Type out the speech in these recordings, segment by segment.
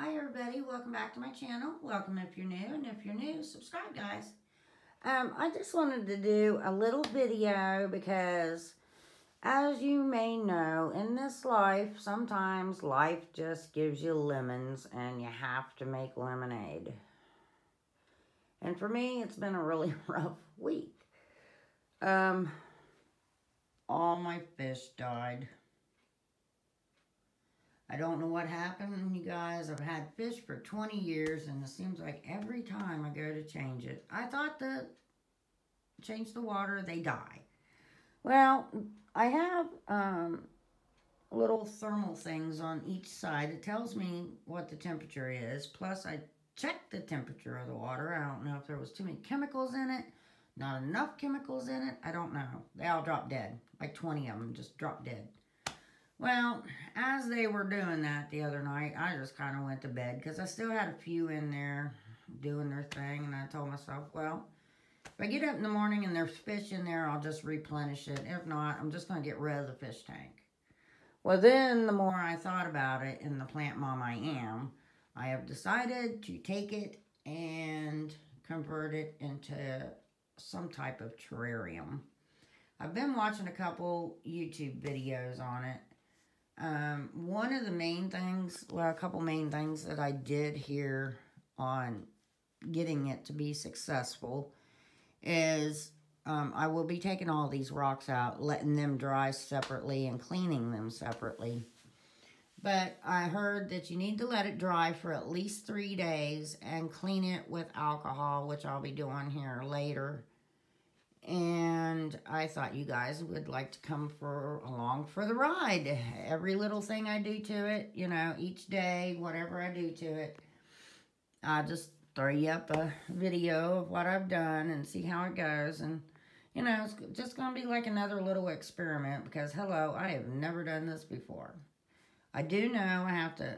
Hi everybody, welcome back to my channel. Welcome if you're new, and if you're new, subscribe guys. I just wanted to do a little video because as you may know, in this life, sometimes life just gives you lemons and you have to make lemonade. And for me, it's been a really rough week. All my fish died. I don't know what happened, you guys. I've had fish for 20 years, and it seems like every time I go to change it, I thought that change the water, they die. Well, I have little thermal things on each side. It tells me what the temperature is. Plus, I checked the temperature of the water. I don't know if there was too many chemicals in it, not enough chemicals in it. I don't know. They all dropped dead. Like 20 of them just dropped dead. Well, as they were doing that the other night, I just kind of went to bed because I still had a few in there doing their thing. And I told myself, well, if I get up in the morning and there's fish in there, I'll just replenish it. If not, I'm just going to get rid of the fish tank. Well, then the more I thought about it, and the plant mom I am, I have decided to take it and convert it into some type of terrarium. I've been watching a couple YouTube videos on it. One of the main things, well, a couple main things that I did here on getting it to be successful is I will be taking all these rocks out, letting them dry separately and cleaning them separately. But I heard that you need to let it dry for at least 3 days and clean it with alcohol, which I'll be doing here later. And I thought you guys would like to come along for the ride. Every little thing I do to it, you know, each day, whatever I do to it, I just throw you up a video of what I've done and see how it goes. And, you know, it's just going to be like another little experiment because, hello, I have never done this before. I do know I have to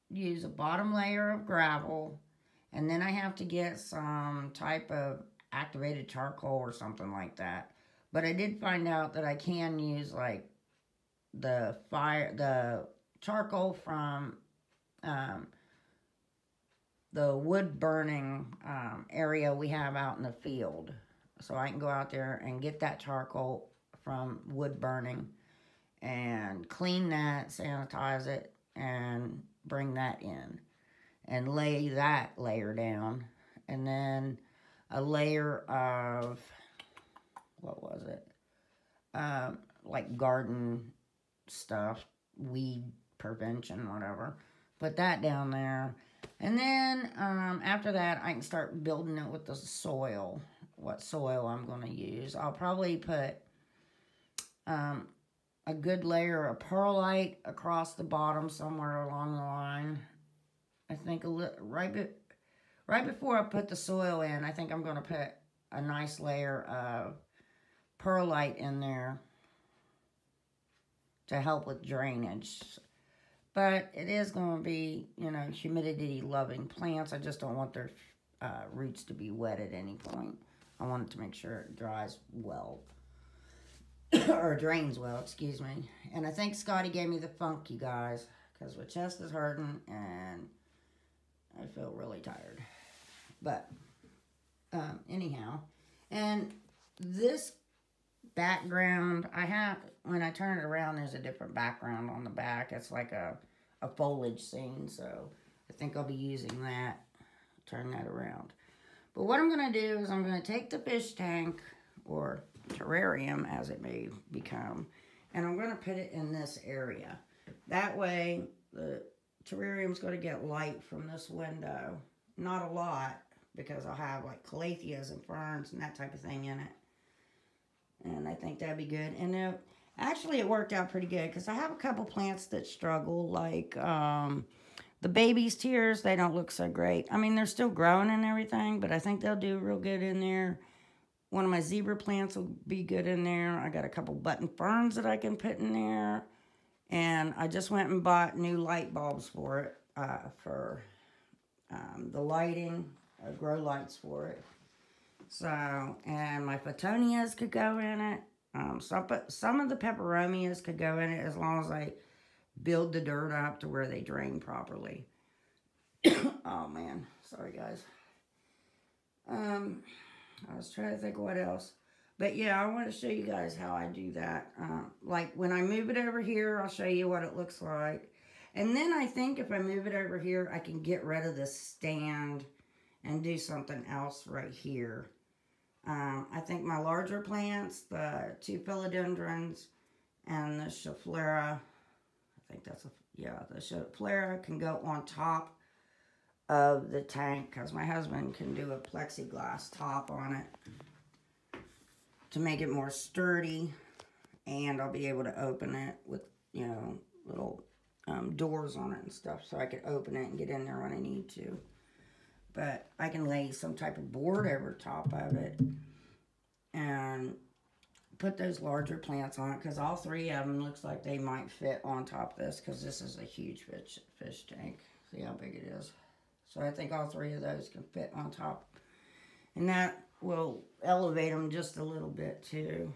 use a bottom layer of gravel, and then I have to get some type of activated charcoal or something like that. But I did find out that I can use like the charcoal from the wood burning area we have out in the field. So I can go out there and get that charcoal from wood burning and clean that, sanitize it, and bring that in and lay that layer down. And then a layer of, what was it? Like garden stuff, weed prevention, whatever. Put that down there. And then after that, I can start building it with the soil. What soil I'm going to use. I'll probably put a good layer of perlite across the bottom somewhere along the line. I think right before I put the soil in, I think I'm going to put a nice layer of perlite in there to help with drainage. But it is going to be, you know, humidity-loving plants. I just don't want their roots to be wet at any point. I want it to make sure it dries well. Or drains well, excuse me. And I think Scotty gave me the funk, you guys, because my chest is hurting and I feel really tired. But anyhow, and this background I have, when I turn it around, there's a different background on the back. It's like a foliage scene, so I think I'll be using that, turn that around. But what I'm going to do is I'm going to take the fish tank, or terrarium as it may become, and I'm going to put it in this area. That way the terrarium's going to get light from this window. Not a lot, because I'll have like calatheas and ferns and that type of thing in it. And I think that'd be good. And actually it worked out pretty good, because I have a couple plants that struggle, like the baby's tears. They don't look so great. I mean, they're still growing and everything, but I think they'll do real good in there. One of my zebra plants will be good in there. I got a couple button ferns that I can put in there. And I just went and bought new light bulbs for it, for the lighting, grow lights for it. So, and my photonias could go in it. Some of the peperomias could go in it as long as I build the dirt up to where they drain properly. Oh man, sorry guys. I was trying to think of what else. But yeah, I want to show you guys how I do that. Like when I move it over here, I'll show you what it looks like. And then I think if I move it over here, I can get rid of this stand and do something else right here. I think my larger plants, the 2 philodendrons and the Schefflera, I think that's the Schefflera can go on top of the tank because my husband can do a plexiglass top on it to make it more sturdy, and I'll be able to open it with, you know, little doors on it and stuff so I can open it and get in there when I need to. But I can lay some type of board over top of it and put those larger plants on it because all 3 of them looks like they might fit on top of this because this is a huge fish tank. See how big it is? So I think all 3 of those can fit on top. And that will elevate them just a little bit too.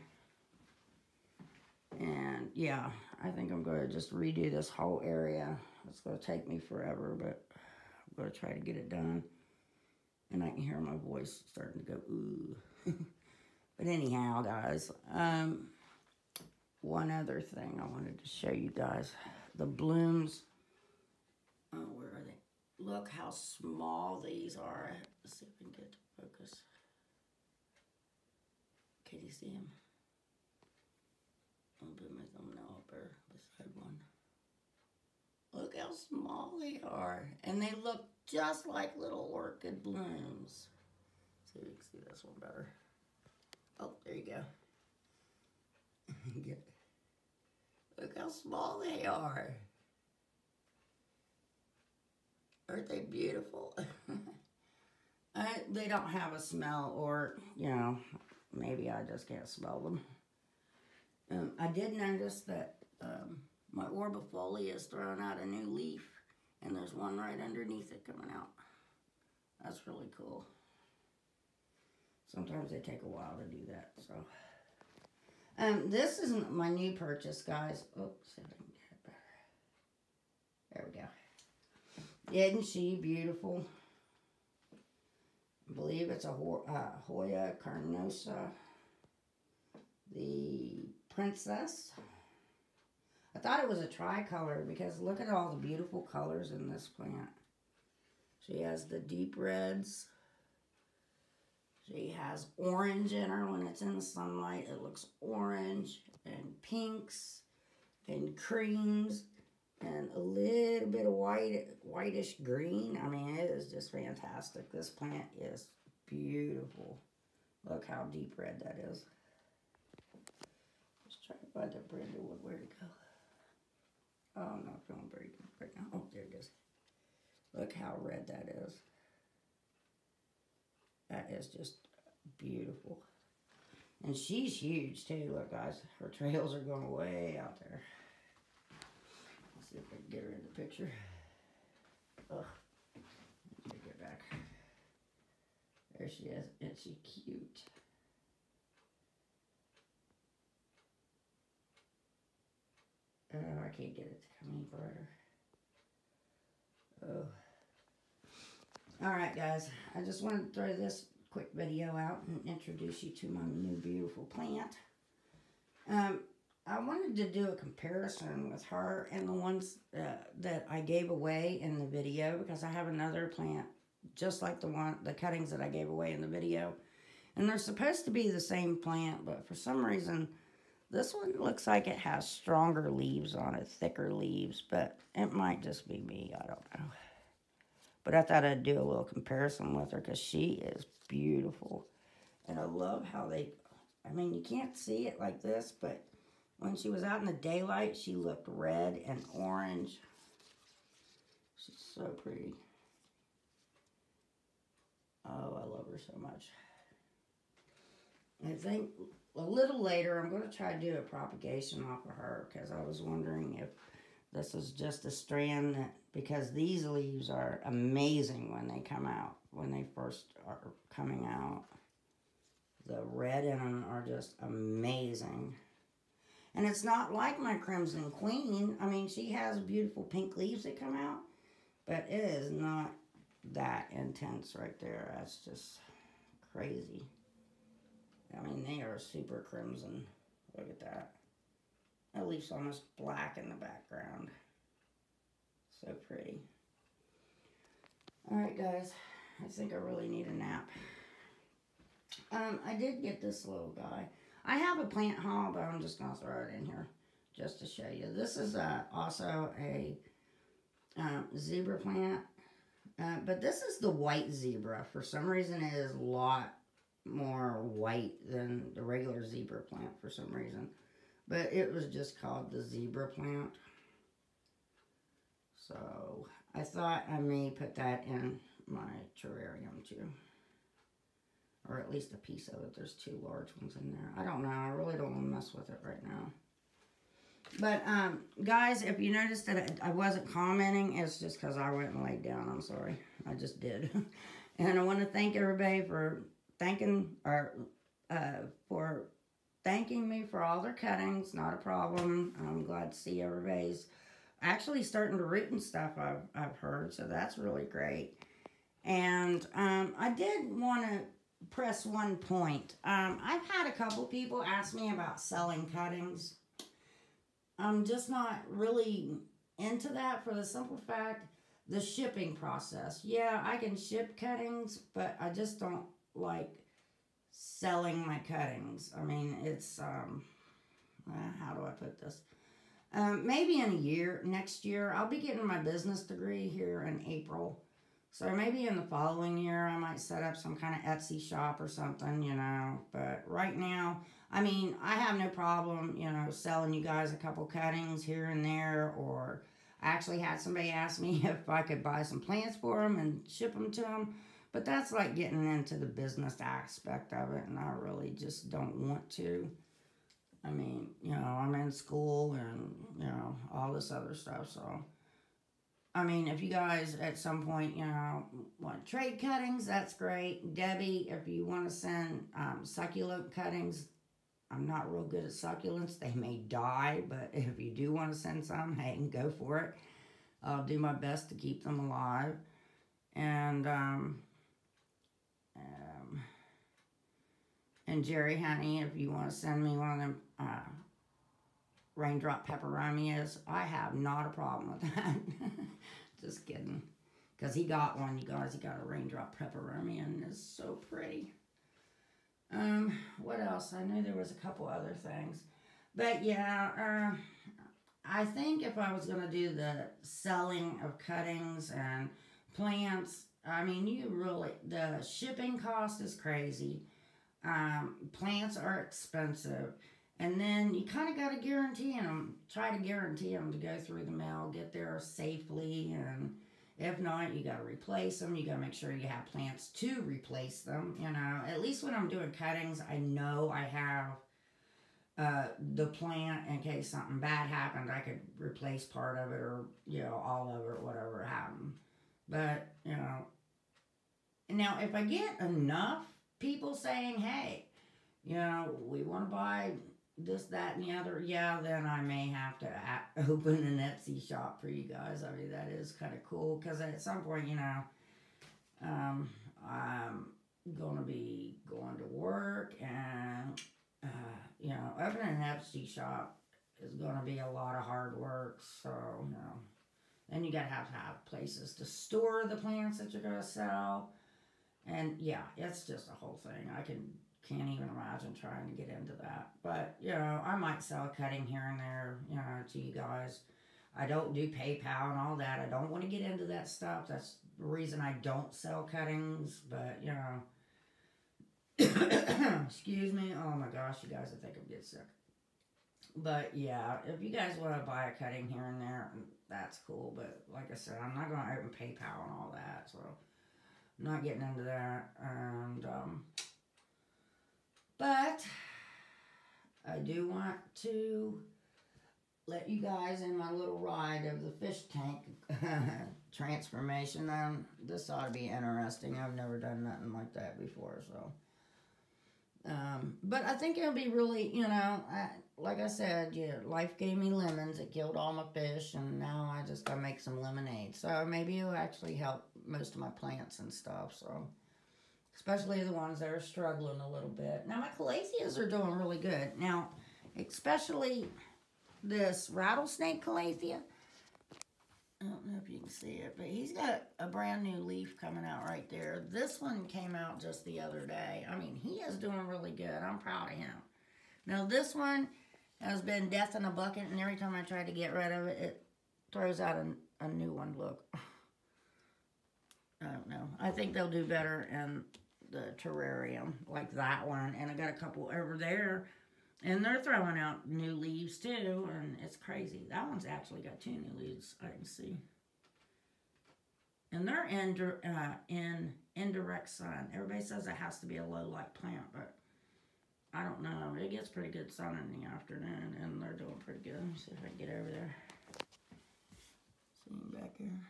And yeah, I think I'm going to just redo this whole area. It's going to take me forever, but I'm going to try to get it done. And I can hear my voice starting to go, ooh. But anyhow, guys, one other thing I wanted to show you guys. The blooms, where are they? Look how small these are. Let's see if we can get to focus. Can you see them? I'll put my thumbnail up there beside one. Look how small they are. And they look just like little orchid blooms. So you can see this one better. Oh, there you go. Look how small they are. Aren't they beautiful? They don't have a smell, or, you know, maybe I just can't smell them. I did notice that my orbifolia is throwing out a new leaf, and there's one right underneath it coming out. That's really cool. Sometimes they take a while to do that, so. This isn't my new purchase, guys. Oops, see if I can get it better. There we go. Isn't she beautiful? I believe it's a Hoya carnosa, the princess. I thought it was a tricolor because look at all the beautiful colors in this plant. She has the deep reds. She has orange in her when it's in the sunlight. It looks orange and pinks and creams and a little bit of whitish green. I mean, it is just fantastic. This plant is beautiful. Look how deep red that is. Let's try to find that brand new one. Where'd it go? Oh, I'm not feeling very good right now. Oh, there it is. Look how red that is. That is just beautiful. And she's huge too. Look, guys, her trails are going way out there. Let's see if I can get her in the picture. Ugh. Let me get back. There she is. Isn't she cute? Oh, I can't get it to come any brighter. Oh. Alright guys, I just wanted to throw this quick video out and introduce you to my new beautiful plant. I wanted to do a comparison with her and the ones that I gave away in the video, because I have another plant just like the cuttings that I gave away in the video. And they're supposed to be the same plant, but for some reason this one looks like it has stronger leaves on it, thicker leaves, but it might just be me, I don't know. But I thought I'd do a little comparison with her because she is beautiful. And I love how I mean, you can't see it like this, but when she was out in the daylight, she looked red and orange. She's so pretty. Oh, I love her so much. I think a little later, I'm going to try to do a propagation off of her because I was wondering if this is just a strand that, because these leaves are amazing when they come out, when they first are coming out. The red in them are just amazing. And it's not like my Crimson Queen. I mean, she has beautiful pink leaves that come out, But it is not that intense right there. That's just crazy. I mean, they are super crimson. Look at that. That leaf's almost black in the background. So pretty. Alright guys, I think I really need a nap. I did get this little guy. I have a plant haul, but I'm just going to throw it in here just to show you. This is also a zebra plant. But this is the white zebra. For some reason, it is a lot more white than the regular zebra plant for some reason. But it was just called the zebra plant. So I thought I may put that in my terrarium too. Or at least a piece of it. There's 2 large ones in there. I don't know. I really don't want to mess with it right now. But, guys, if you noticed that I wasn't commenting, it's just because I went and laid down. I'm sorry. I just did. And I want to thank everybody for thanking me for all their cuttings. Not a problem. I'm glad to see everybody's actually starting to root and stuff, I've heard. So that's really great. And I did want to press one point. I've had a couple people ask me about selling cuttings. I'm just not really into that for the simple fact, the shipping process. Yeah, I can ship cuttings, but I just don't like selling my cuttings. I mean, it's, how do I put this? Maybe in a year, next year, I'll be getting my business degree here in April. So maybe in the following year, I might set up some kind of Etsy shop or something, you know. But right now, I mean, I have no problem, you know, selling you guys a couple cuttings here and there. Or I actually had somebody ask me if I could buy some plants for them and ship them to them. But that's like getting into the business aspect of it, and I really just don't want to. I mean, you know, I'm in school and, you know, all this other stuff, so... I mean, if you guys at some point, you know, want to trade cuttings, that's great. Debbie, if you want to send succulent cuttings, I'm not real good at succulents. They may die, but if you do want to send some, hey, go for it. I'll do my best to keep them alive. And Jerry, honey, if you want to send me one of them raindrop peperomias, I have not a problem with that. Just kidding. Because he got one, you guys. He got a raindrop peperomia, and it's so pretty. What else? I know there was a couple other things. But yeah, I think if I was going to do the selling of cuttings and plants, I mean, the shipping cost is crazy. Plants are expensive. And then you kind of got to guarantee them, try to guarantee them to go through the mail, get there safely, and if not, you got to replace them. You got to make sure you have plants to replace them, you know. At least when I'm doing cuttings, I know I have the plant in case something bad happened. I could replace part of it or, you know, all of it, whatever happened. But, you know, now if I get enough people saying, hey, you know, we want to buy this, that, and the other, yeah, then I may have to open an Etsy shop for you guys. I mean, that is kind of cool, because at some point, you know, I'm going to be going to work, and, you know, opening an Etsy shop is going to be a lot of hard work, so, you know, then you got to have places to store the plants that you're going to sell, and, yeah, it's just a whole thing. Can't even imagine trying to get into that. But, you know, I might sell a cutting here and there, you know, to you guys. I don't do PayPal and all that. I don't want to get into that stuff. That's the reason I don't sell cuttings. But, you know, excuse me. Oh my gosh, you guys, I think I'm getting sick. But, yeah, if you guys want to buy a cutting here and there, that's cool. But, like I said, I'm not going to open PayPal and all that. So, I'm not getting into that. And, but I do want to let you guys in my little ride of the fish tank transformation. This ought to be interesting. I've never done nothing like that before, so. But I think it'll be really, you know, like I said, yeah, life gave me lemons. It killed all my fish, and now I just gotta make some lemonade. So maybe it'll actually help most of my plants and stuff. So, especially the ones that are struggling a little bit. Now my calatheas are doing really good. Now, especially this rattlesnake calathea. I don't know if you can see it, but he's got a brand new leaf coming out right there. This one came out just the other day. I mean, he is doing really good. I'm proud of him. Now this one has been death in a bucket, and every time I try to get rid of it, it throws out a new one. Look. I don't know. I think they'll do better in the terrarium, like that one. And I got a couple over there, and they're throwing out new leaves too, and it's crazy. That one's actually got 2 new leaves, I can see. And they're in indirect sun. Everybody says it has to be a low light plant, but I don't know. It gets pretty good sun in the afternoon, and they're doing pretty good. Let me see if I can get over there. See them back here.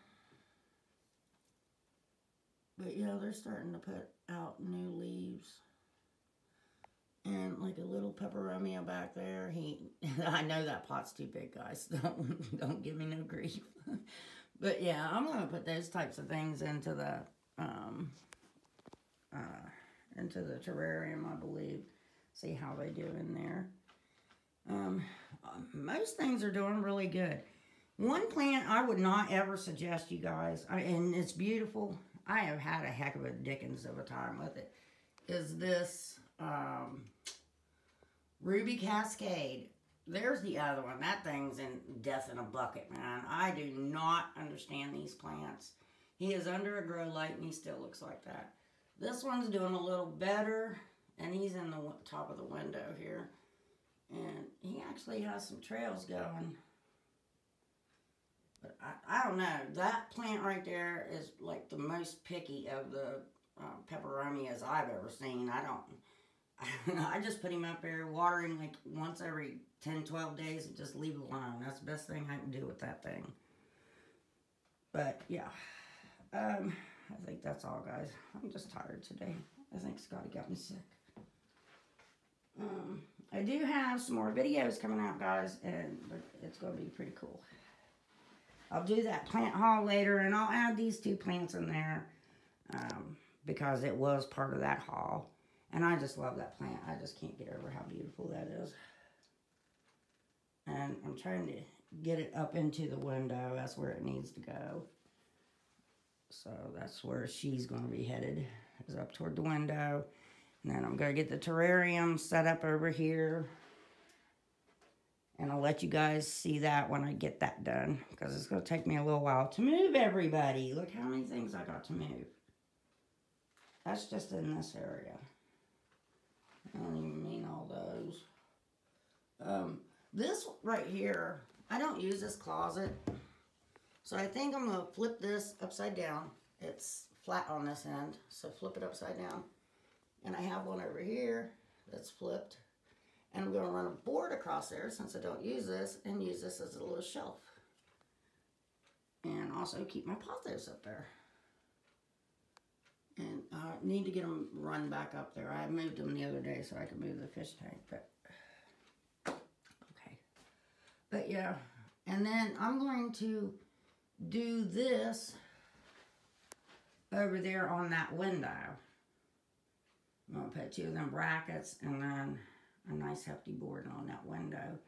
But yeah, they're starting to put out new leaves. And like a little peperomia back there. I know that pot's too big, guys. Don't give me no grief. But yeah, I'm gonna put those types of things into the terrarium, I believe. See how they do in there. Most things are doing really good. One plant I would not ever suggest, you guys, and it's beautiful. I have had a heck of a dickens of a time with it. Is this Ruby Cascade. There's the other one. That thing's in death in a bucket, man. I do not understand these plants. He is under a grow light, and he still looks like that. This one's doing a little better, and he's in the top of the window here. And he actually has some trails going. But I don't know. That plant right there is like the most picky of the peperomias I've ever seen. I just put him up there watering like once every 10, 12 days and just leave it alone. That's the best thing I can do with that thing. But yeah, I think that's all, guys. I'm just tired today. I think Scotty got me sick. I do have some more videos coming out, guys, and it's going to be pretty cool. I'll do that plant haul later, and I'll add these 2 plants in there because it was part of that haul. And I just love that plant. I just can't get over how beautiful that is. And I'm trying to get it up into the window. That's where it needs to go. So that's where she's going to be headed, is up toward the window. And then I'm going to get the terrarium set up over here. And I'll let you guys see that when I get that done, because it's going to take me a little while to move everybody. Look how many things I got to move. That's just in this area. I don't even mean all those. This right here, I don't use this closet. So I think I'm going to flip this upside down. It's flat on this end, so flip it upside down. And I have one over here that's flipped. And I'm going to run a board across there since I don't use this, and use this as a little shelf. And also keep my pothos up there. And I need to get them run back up there. I moved them the other day so I could move the fish tank, but okay. But yeah, and then I'm going to do this over there on that window. I'm going to put 2 of them brackets and then a nice hefty board on that window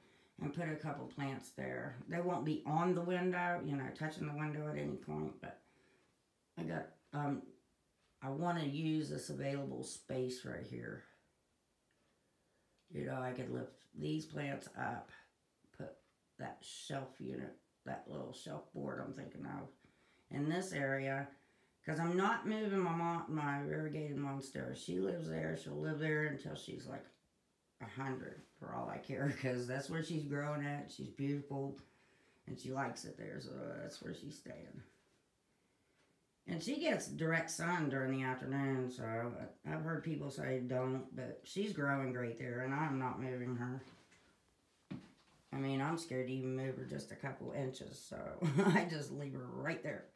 and put a couple plants there. They won't be on the window, you know, touching the window at any point, but I got, I want to use this available space right here. You know, I could lift these plants up, put that shelf unit, that little shelf board I'm thinking of in this area, because I'm not moving my variegated monstera. She lives there. She'll live there until she's like 100 for all I care, because that's where she's growing at. She's beautiful and she likes it there, so that's where she's staying. And she gets direct sun during the afternoon, so I've heard people say don't, but she's growing great there, and I'm not moving her. I mean, I'm scared to even move her just a couple inches, so I just leave her right there.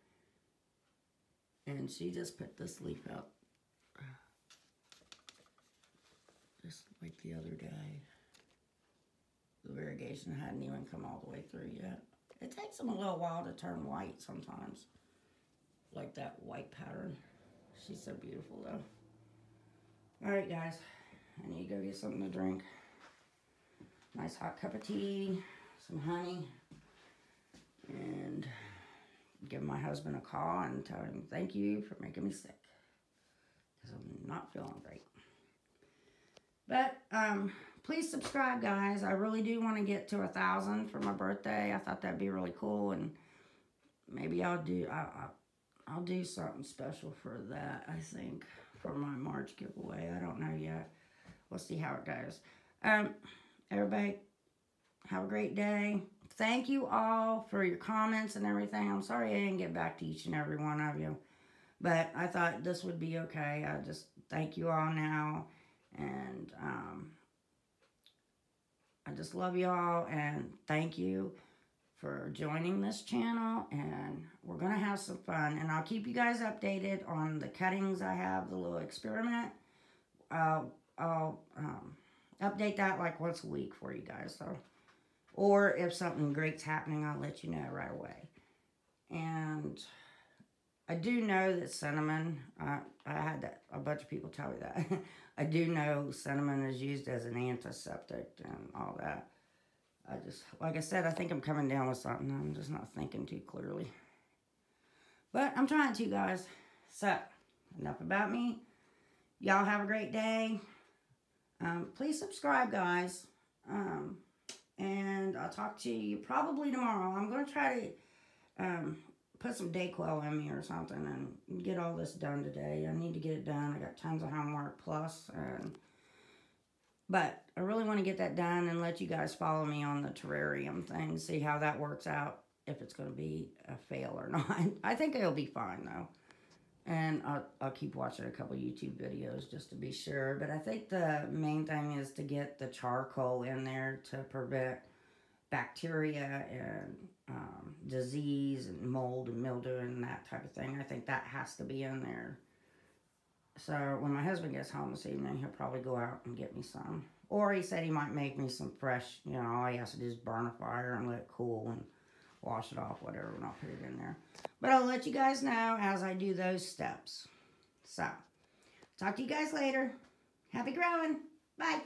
And she just put this leaf out just like the other day. The variegation hadn't even come all the way through yet. It takes them a little while to turn white sometimes. Like that white pattern. She's so beautiful though. Alright guys, I need to go get something to drink. Nice hot cup of tea, some honey, and give my husband a call and tell him thank you for making me sick. Because I'm not feeling great. But, please subscribe, guys. I really do want to get to 1,000 for my birthday. I thought that'd be really cool, and maybe I'll do something special for that, I think, for my March giveaway. I don't know yet. We'll see how it goes. Everybody, have a great day. Thank you all for your comments and everything. I'm sorry I didn't get back to each and every one of you, but I thought this would be okay. I just thank you all now, and I just love you all, and thank you for joining this channel, and we're going to have some fun, and I'll keep you guys updated on the cuttings I have, the little experiment. I'll update that like once a week for you guys, so, or if something great's happening, I'll let you know right away. And I do know that cinnamon, I had a bunch of people tell me that. I do know cinnamon is used as an antiseptic and all that. I just, like I said, I think I'm coming down with something. I'm just not thinking too clearly. But I'm trying to, guys. So, enough about me. Y'all have a great day. Please subscribe, guys. And I'll talk to you probably tomorrow. I'm going to try to put some Dayquil in me or something and get all this done today. I need to get it done. I got tons of homework plus. But I really want to get that done and let you guys follow me on the terrarium thing. See how that works out. If it's going to be a fail or not. I think it'll be fine though. And I'll keep watching a couple YouTube videos just to be sure. But I think the main thing is to get the charcoal in there to prevent bacteria and disease and mold and mildew and that type of thing. I think that has to be in there. So when my husband gets home this evening, he'll probably go out and get me some. Or he said he might make me some fresh, you know, all he has to do is burn a fire and let it cool and wash it off, whatever, and I'll put it in there. But I'll let you guys know as I do those steps. So, talk to you guys later. Happy growing. Bye.